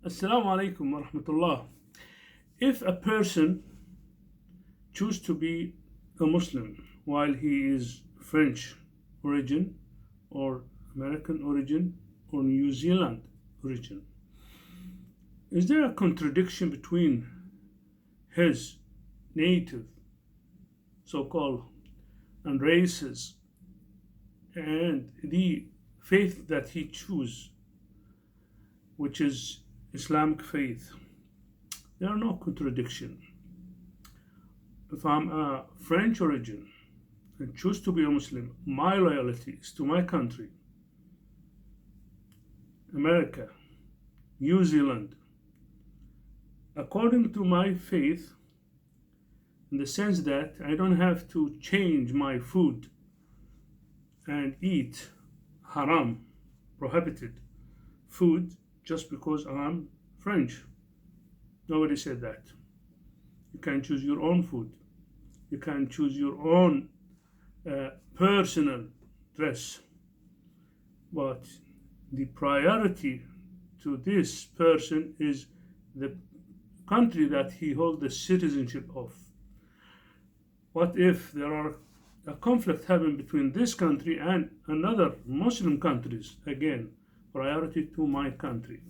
Assalamu alaikum wa rahmatullah. If a person chooses to be a Muslim while he is French origin or American origin or New Zealand origin, is there a contradiction between his native so-called and races and the faith that he chooses, which is Islamic faith? There are no contradiction. If I'm a French origin and choose to be a Muslim, my loyalty is to my country, America, New Zealand, according to my faith, in the sense that I don't have to change my food and eat haram, prohibited food, just because I'm French. Nobody said that. You can choose your own food. You can choose your own personal dress. But the priority to this person is the country that he holds the citizenship of. What if there are a conflict happening between this country and another Muslim countries? Again, priority to my country.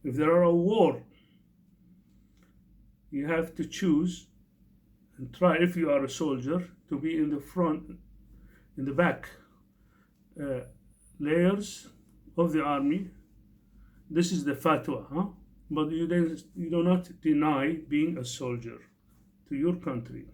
If there are a war, you have to choose and try, if you are a soldier, to be in the front, in the back layers of the army. This is the fatwa, huh? But you do not deny being a soldier to your country.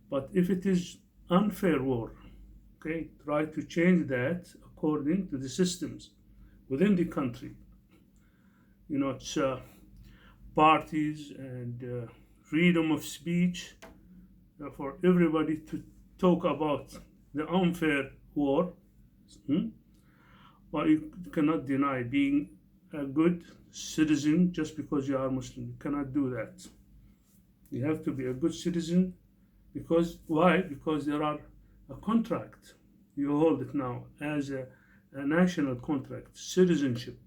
But if it is unfair war, okay, try to change that according to the systems within the country. It's parties and freedom of speech for everybody to talk about the unfair war. But you cannot deny being a good citizen just because you are Muslim. You cannot do that. You have to be a good citizen because why? Because there are a contract. You hold it now as a national contract, citizenship.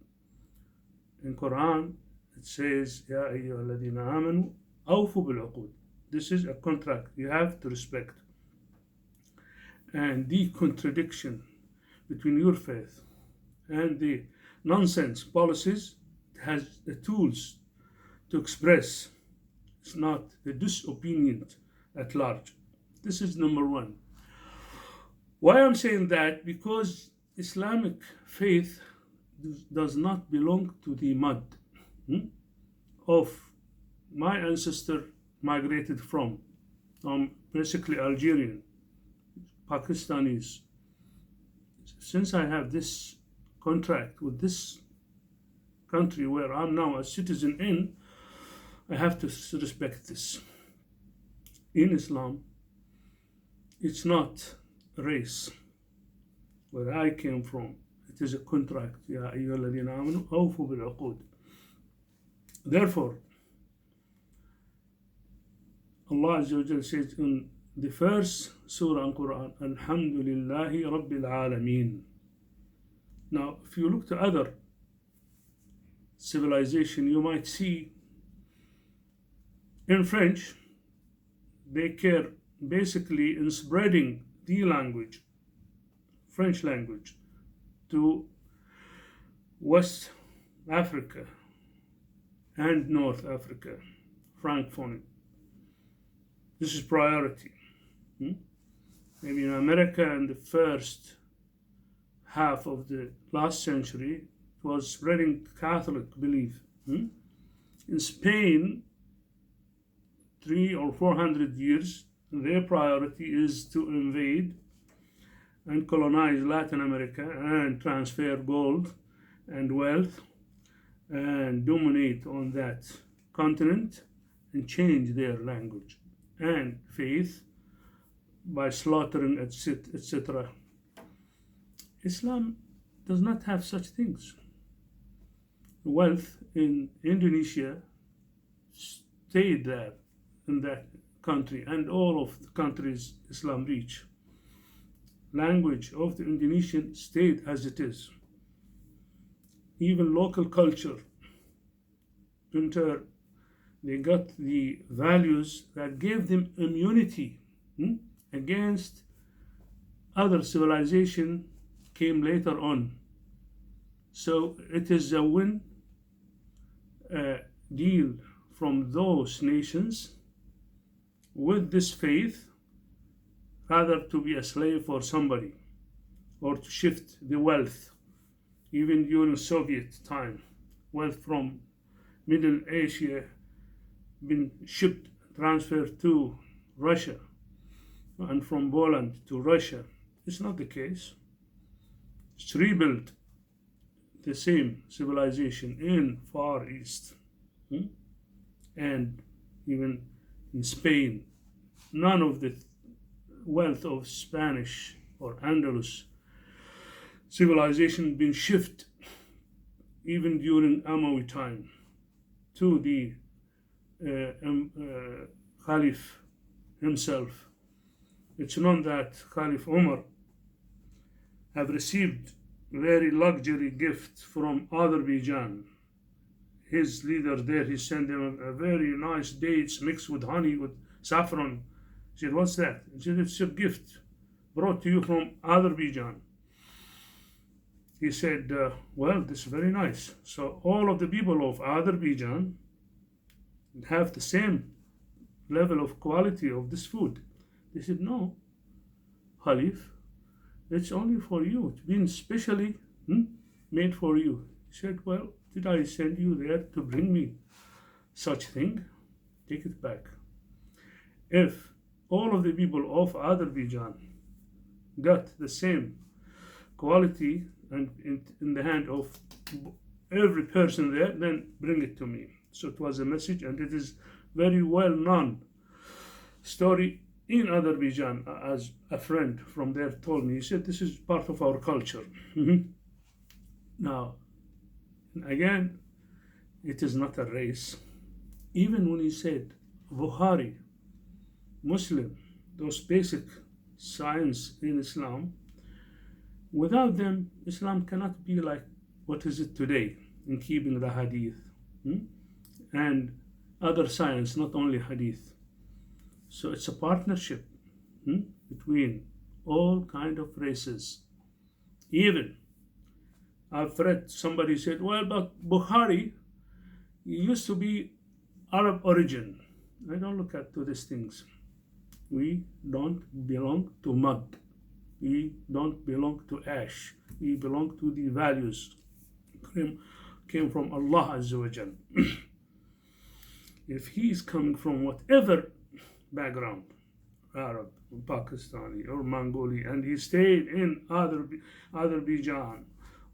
In Quran, it says, Ya ayyuhalladhina amanu awfu bil uqud. This is a contract you have to respect. And the contradiction between your faith and the nonsense policies has the tools to express. It's not the disobedient at large. This is number one. Why I'm saying that? Because Islamic faith does not belong to the mud of my ancestor migrated from. I'm basically Algerian, Pakistanis. Since I have this contract with this country where I'm now a citizen in, I have to respect this. In Islam, it's not a race where I came from. It is a contract. Ya ayyuhalladhina amanu awfu bil uqud. Therefore, Allah Azza wa Jalla says in the first surah in Quran, Alhamdulillahi Rabbil Alameen. Now, if you look to other civilization, you might see in French, they care basically in spreading the language, French language, to West Africa and North Africa, Francophone. This is priority. Maybe in America in the first half of the last century, it was spreading Catholic belief. In Spain, 300 or 400 years, their priority is to invade and colonize Latin America and transfer gold and wealth and dominate on that continent and change their language and faith by slaughtering, etc. Islam does not have such things. Wealth in Indonesia stayed there in that country and all of the countries Islam reach. Language of the Indonesian stayed as it is. even local culture. Enter, they got the values that gave them immunity against other civilization came later on. So it is a win deal from those nations with this faith, rather to be a slave for somebody or to shift the wealth. Even during Soviet time, wealth from Middle Asia been shipped, transferred to Russia, and from Poland to Russia. It's not the case. It's rebuilt the same civilization in Far East and even in Spain. None of the wealth of Spanish or Andalus civilization been shifted even during Umayyad time to the Caliph himself. It's known that Caliph Umar have received very luxury gift from Azerbaijan. His leader there, he sent them a very nice dates mixed with honey, with saffron. He said, what's that? He said, it's a gift brought to you from Azerbaijan. He said, well, this is very nice. So all of the people of Azerbaijan have the same level of quality of this food. They said, no, Khalif, it's only for you. It's been specially made for you. He said, well, did I send you there to bring me such thing? Take it back. If all of the people of Azerbaijan got the same quality and in the hand of every person there, then bring it to me. So it was a message, and it is very well known story in Azerbaijan, as a friend from there told me. He said, this is part of our culture. Now, again, it is not a race. Even when he said Bukhari, Muslim, those basic science in Islam, without them, Islam cannot be like what is it today in keeping the hadith and other science, not only hadith. So it's a partnership between all kind of races. Even I've read somebody said, well, but Bukhari used to be Arab origin. I don't look at to these things. We don't belong to mud. We don't belong to ash. We belong to the values came from Allah Azza wa Jal. If he is coming from whatever background, Arab, Pakistani, or Mongolian, and he stayed in Azerbaijan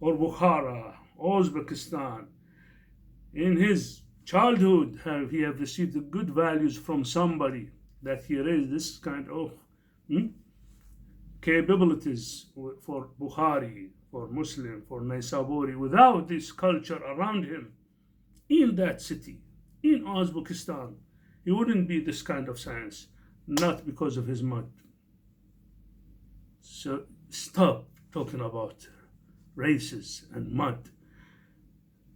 or Bukhara, Uzbekistan, in his childhood he have received the good values from somebody that he raised this kind of capabilities for Bukhari, for Muslim, for Naisaburi. Without this culture around him in that city, in Uzbekistan, he wouldn't be this kind of science, not because of his mud. So stop talking about races and mud.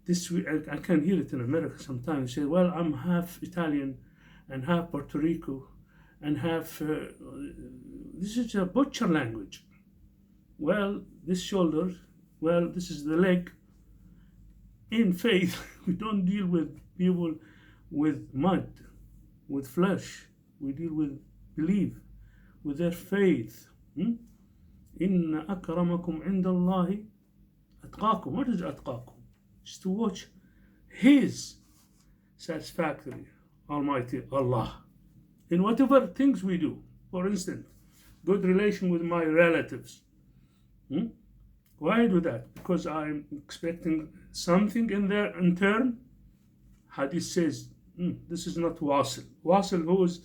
This I can hear it in America sometimes. Say, well, I'm half Italian and half Puerto Rico and half. This is a butcher language. Well, this shoulder. Well, this is the leg. In faith, we don't deal with people with mud, with flesh. We deal with belief, with their faith. Inna akramakum indallahi atqakum. What is atqakum? It's to watch His satisfactory, Almighty Allah in whatever things we do. For instance, good relation with my relatives. Why do that? Because I'm expecting something in there in turn. Hadith says this is not wasil. Wasil who is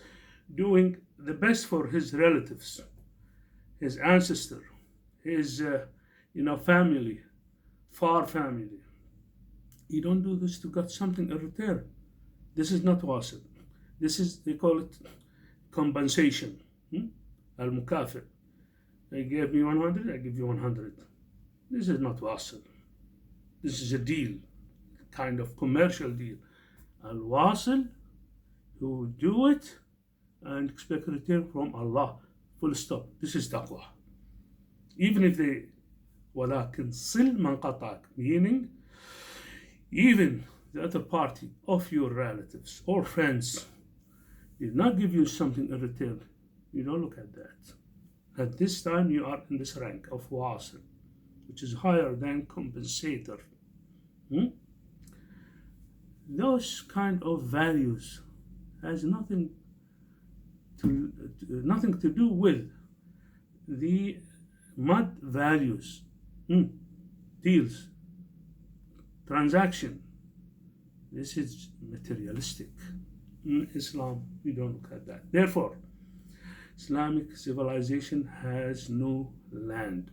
doing the best for his relatives, his ancestor, his family, far family. You don't do this to get something in return. This is not wasil. This is, they call it compensation. Al-Mukafi. They gave me 100, I give you 100. This is not wasil. This is a deal, kind of commercial deal. Al-Wasil, who do it and expect return from Allah. Full stop. This is taqwa. Even if they, ولكن صل من قطعك, meaning even the other party of your relatives or friends did not give you something in return, you don't look at that. At this time you are in this rank of wasil, which is higher than compensator. Those kind of values has nothing to do with the mud values, deals, transaction. This is materialistic. In Islam, we don't look at that. Therefore, Islamic civilization has no land,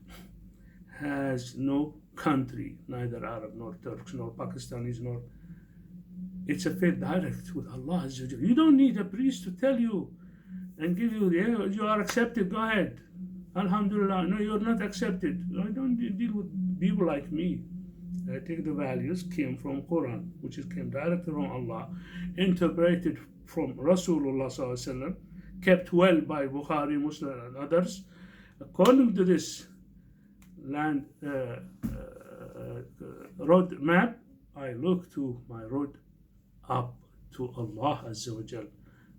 has no country, neither Arab nor Turks nor Pakistanis nor. It's a faith direct with Allah. You don't need a priest to tell you and give you, yeah, you are accepted, go ahead. Alhamdulillah, no, you're not accepted. I don't deal with people like me. I take the values came from Quran, which came directly from Allah, interpreted from Rasulullah sallallahu alaihi wasallam, kept well by Bukhari, Muslim, and others. According to this land road map, I look to my road up to Allah Azza wa Jal.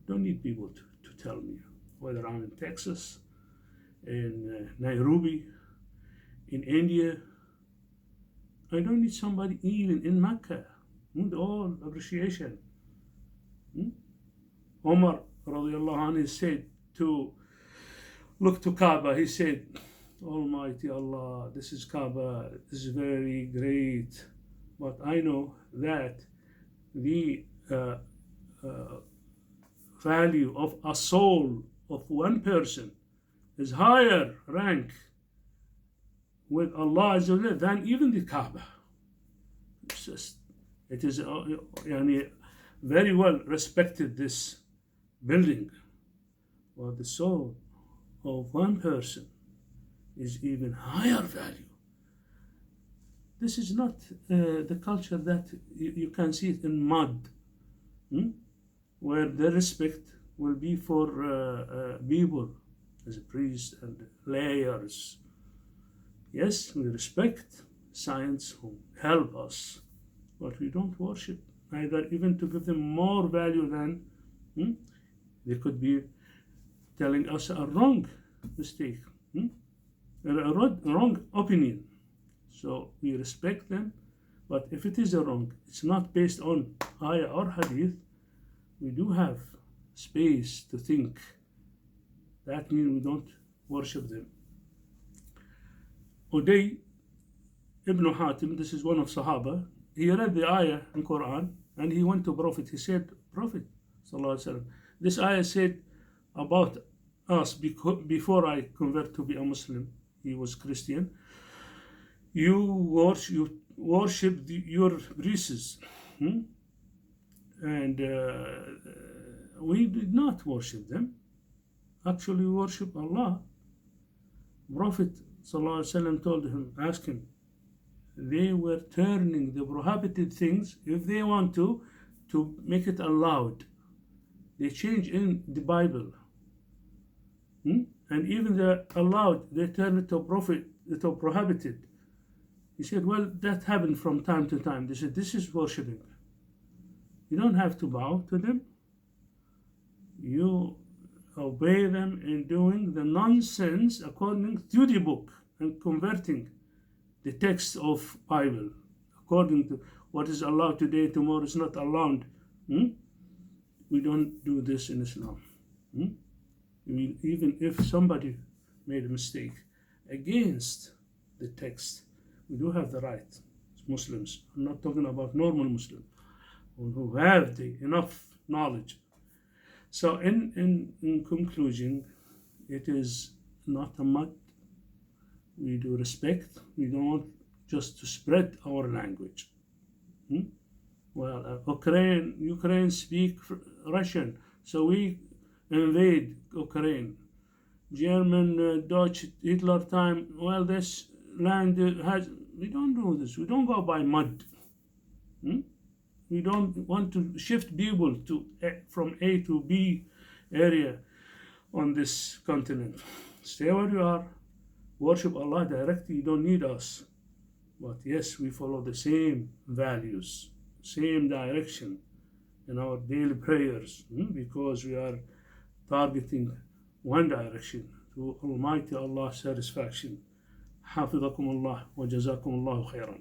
Don't need people to tell me whether I'm in Texas, in Nairobi, in India. I don't need somebody even in Mecca. With all appreciation. Omar radiallahu anhu said to look to Kaaba, he said, Almighty Allah, this is Kaaba, this is very great, but I know that the value of a soul of one person is higher rank with Allah than even the Kaaba. It is very well respected, this building, but the soul of one person is even higher value. This is not the culture that you can see it in mud, where the respect will be for people as a priest and layers. Yes, we respect science who help us, but we don't worship, either even to give them more value than they could be telling us a wrong mistake, a wrong opinion. So we respect them, but if it is a wrong, it's not based on ayah or hadith, we do have space to think. That means we don't worship them. Uday ibn Hatim, this is one of Sahaba, he read the ayah in Quran and he went to Prophet. He said, Prophet, this ayah said about us before I convert to be a Muslim, he was Christian, you worship your priests, and we did not worship them. Actually, we worship Allah. Prophet ﷺ told him, asked him, they were turning the prohibited things, if they want to make it allowed. They change in the Bible. And even the allowed, they turn it to prohibited. He said, well, that happened from time to time. They said, this is worshipping. You don't have to bow to them. You obey them in doing the nonsense according to the book and converting the text of Bible according to what is allowed today, tomorrow is not allowed. We don't do this in Islam. Even if somebody made a mistake against the text, we do have the right as Muslims. I'm not talking about normal Muslims who have enough knowledge. So in conclusion, it is not a mud. We do respect. We don't want just to spread our language. Well, Ukraine speak Russian, so we invade Ukraine. German, Dutch, Hitler time, well, this land has We don't do this. We don't go by mud. Hmm? We don't want to shift people from A to B area on this continent. Stay where you are. Worship Allah directly. You don't need us. But yes, we follow the same values, same direction in our daily prayers, because we are targeting one direction, to Almighty Allah's satisfaction. حافظكم الله وجزاكم الله خيرا.